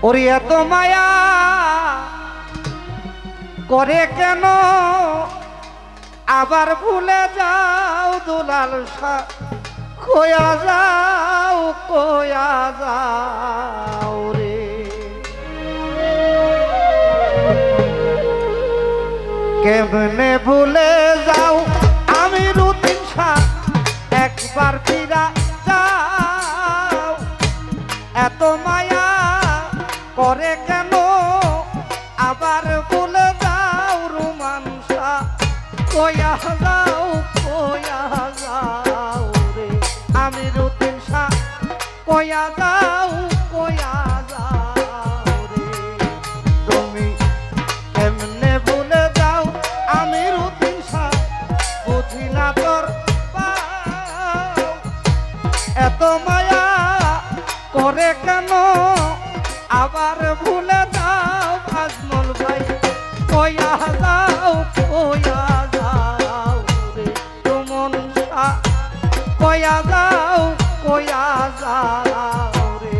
ওরে এত মায়া করে কেন আবার ভুলে যাও দুলাল শাহ কয়া যাও রে কেমনে ভুলে যাও আমি রুতিন শাহ একবার ফিরা যাও এত মায়া করে কেন আবার ভুলে যাও রুমান শাহ কয়া যাও রে আমি রুতিন শাহ কয়া যাও রে তুমি কেমনে ভুলে যাও আমি রুতিন শাহ বুঝি না তোর এত মায়া করে কেন আবার ভুলে যাও আজমল ভাই কয়া যাও রে রুমন শাহ কয়া যাও রে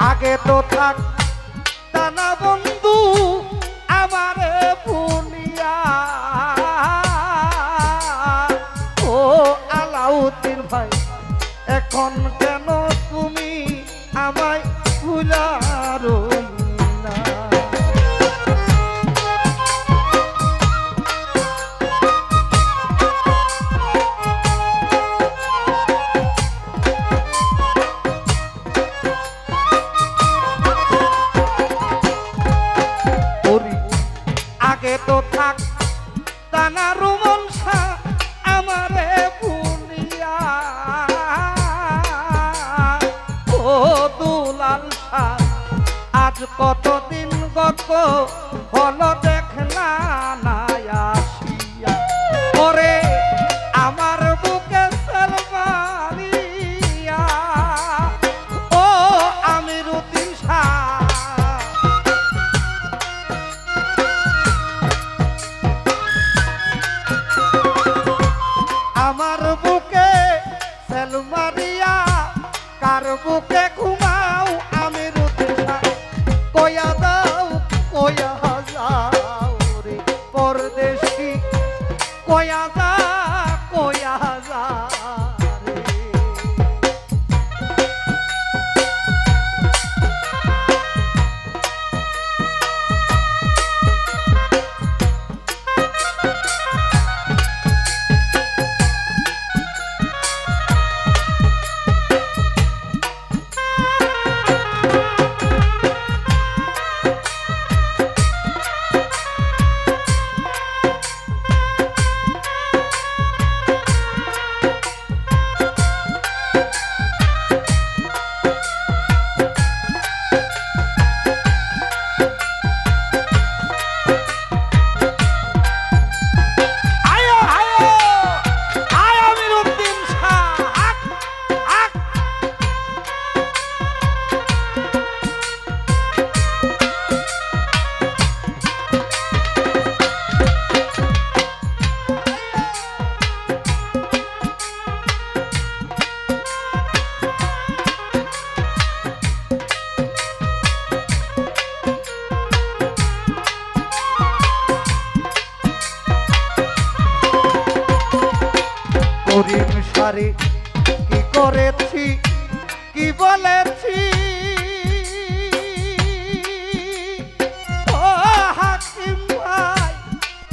আগে তো থাক টানা বন্ধু আমারে ভুলিয়া ও আলাউদ্দিন ভাই এখন কেন তুমি আমায় ভুলা রইলা আগে তো থাক টানা রুমন শাহ আমারে ভুলিয়া ও দুলাল শাহ আজ কতদিন গত হলো দেখলা না আসিয়া ওরে আমার বুকে সালমারিয়া ও আমি রুতিন শাহ আমার বুকে সেলমারিয়া কার বুকে ঘুমাও আমি রুতিন শাহ কয়া যাও রে পরদেশি কয়া যা রে করিম সারে কি করেছি কি বলেছি ও হাকিম ভাই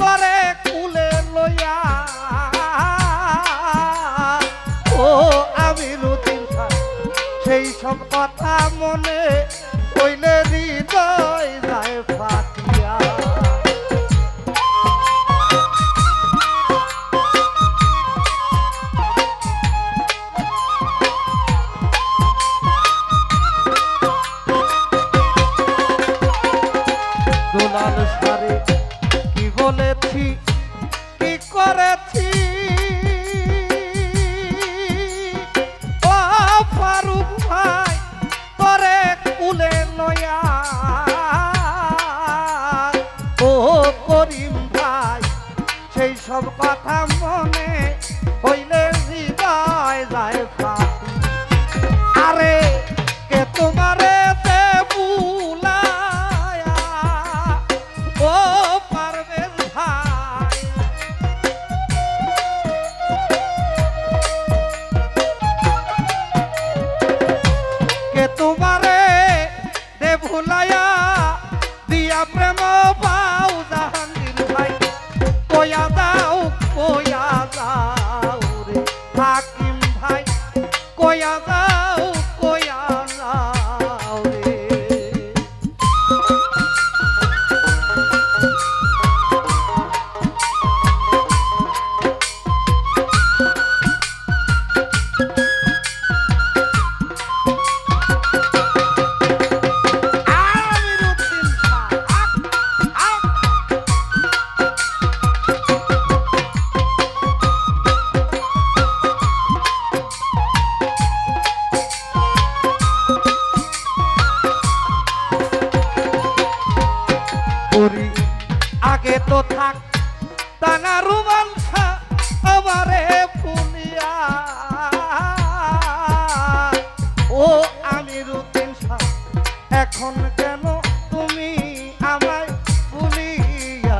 করে কুলে লইয়া ও আমি রুতিন শাহ সেই সব কথা মনে কইলে হৃদয় যায় ফাটিয়া দুলাল সারে কি বলেছি কি করেছি ও ফারুক ভাই করে কুলে নয়া সব কথা মনে হইলে হৃদয় যায় ফাটি। আরে কে তোমারে তে বুলায়া ও পারভেজ ভাই, কে তোমারে দে ভুলায়া দিয়া প্রেম পাও জাহাঙ্গীর ভাই, কয়া যাও রে হাকিম ভাই, কয়া যাও রে। আগে তো থাক তানা রোমাঞ্চা আমারে ফুলিয়া ও আমিরুদ্দিন শাহ, এখন কেন তুমি আমায় ভুলিয়া?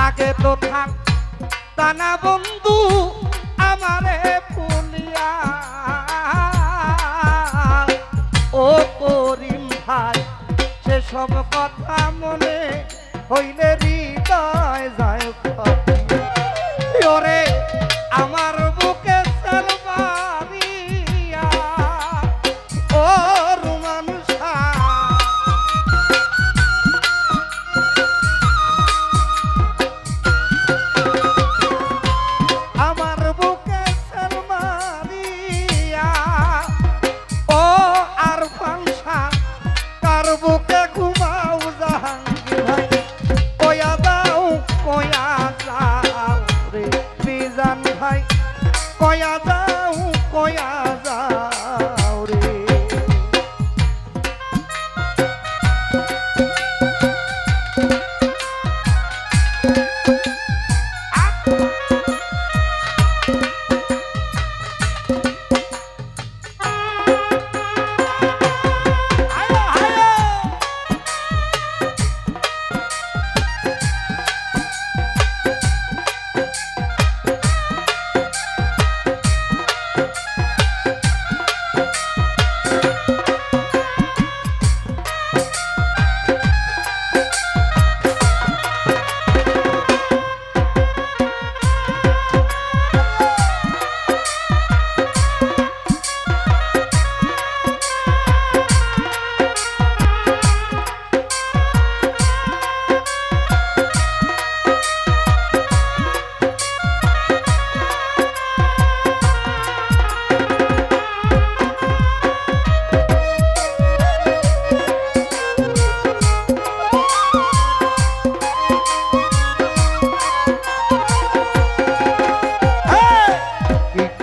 আগে তো থাক তানা বন্ধু আমারে ফুলিয়া ও করিম ভাই, সেসব কথা মনে হইলে হৃদয় যায় ফাটিয়া। ওরে আমার বুকে সালমারিয়া ও রুমান শাহ, আমার বুকে সালমারিয়া ও আরফান শাহ, কার বুকে ঘুমাও জাহাঙ্গীর ভাই, কয়া যাও রে মিজান ভাই, কয়া যাও রে।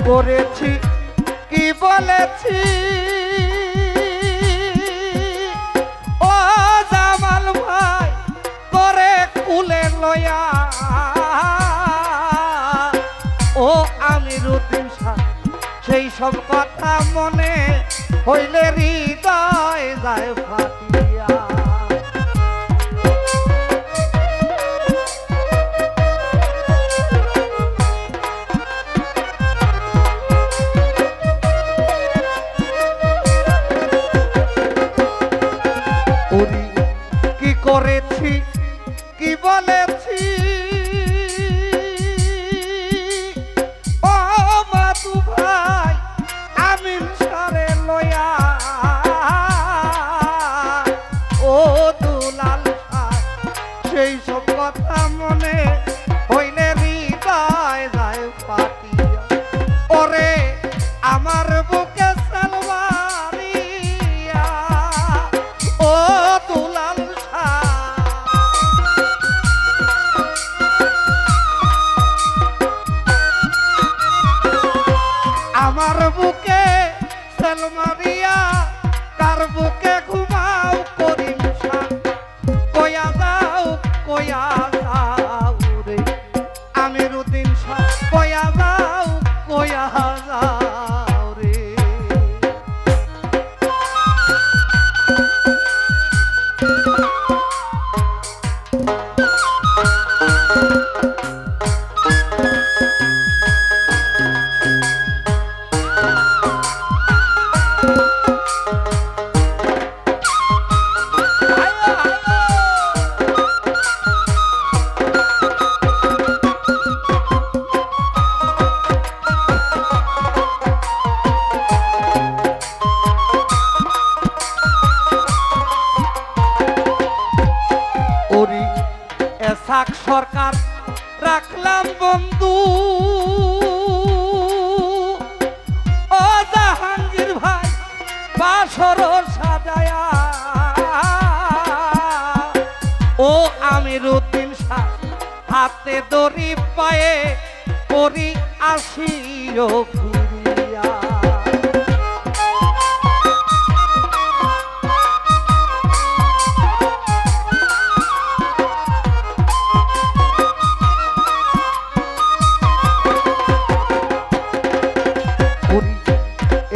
করেছি কি বলেছি ও জামাল ভাই, করে কুলে লয়া ও আমিরুদ্দিন শাহ, সেই সব কথা মনে হইলে হৃদয় যায় ফাটিয়া। কি করেছি কি বলেছি ও মাতু ভাই, আমিন সারে লয়া থাক সরকার রাখলাম বন্ধু ও জাহাঙ্গীর ভাই বাসর সাজায়া ও আমিরউদ্দিন শাহ হাতে দড়ি পায়ে পরি আসিও ফিরিয়া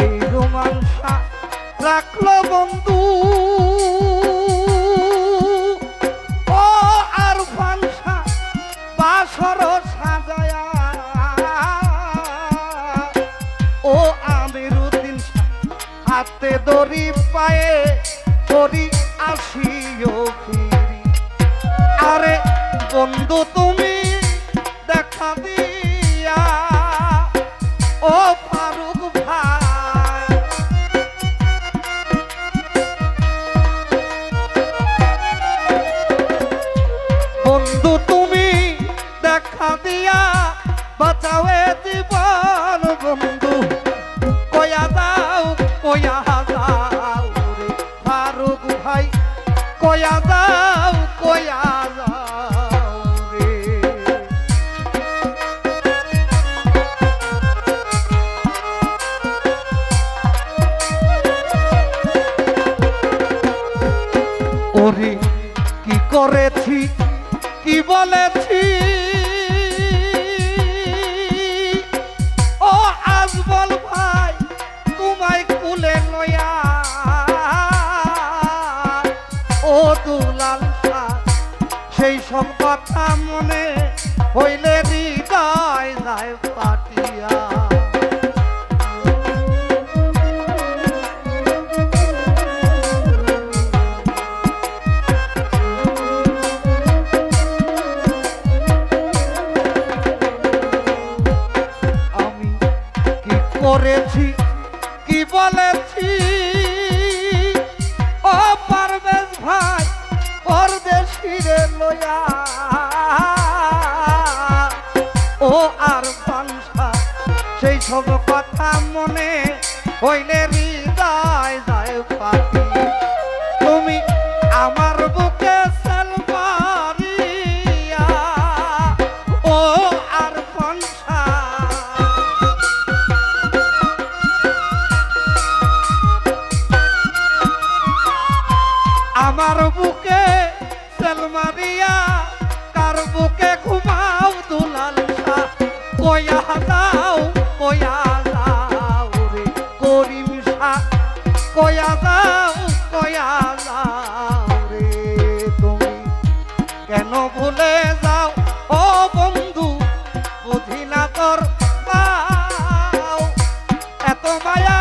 এই রোমাঞ্চা রাখলো বন্ধু ও আর ফানসা বাসর সাজায়া ও আমিরউদ্দিন হাতে দড়ি পায়ে দড়ি আসিও ফিরি আরে বন্ধু তুমি দেখা দিয়া ও ফারুক ভাই বন্ধু তুমি দেখা দিয়া বাঁচাও এ জীবন বন্ধু কয়া দাও রে ফারুক ভাই কয়া দাও রে ওরে কি করেছি কি বলেছি ও আজমল ভাই তোমায় কুলে লয়া ও দুলাল শাহ সেই সব কথা মনে হইলে হৃদয় যায় ফাটিয়া করেছি কি বলেছি ও পারভেজ ভাই পরদেশিরে লয়া ও আর পানসা সেই সব কথা মনে হইলে হৃদয় যায় পাখি তুমি আমার বুকে সালবারিয়া ও আর পানসা আমার বুকে সেলমারিয়া কার বুকে ঘুমাও দুলাল শাহ কয়া দাও রে করিম শাহ কয়া দাও রে তুমি কেন ভুলে যাও ও বন্ধু বুঝি না তোর পাও এত মায়া